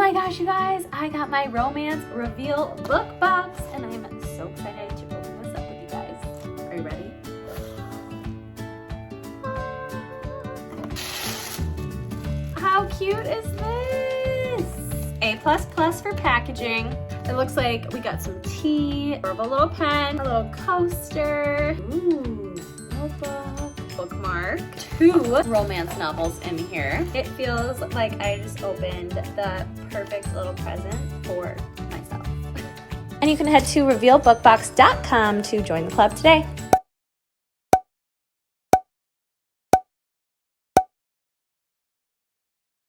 my gosh, you guys, I got my romance reveal book box and I'm so excited to open this up with you guys. Are you ready? How cute is this? A++ for packaging. It looks like we got some tea, a little pen, a little coaster. Ooh, notebook, bookmark, 2 romance novels in here. It feels like I just opened the perfect little present for myself. And you can head to revealbookbox.com to join the club today.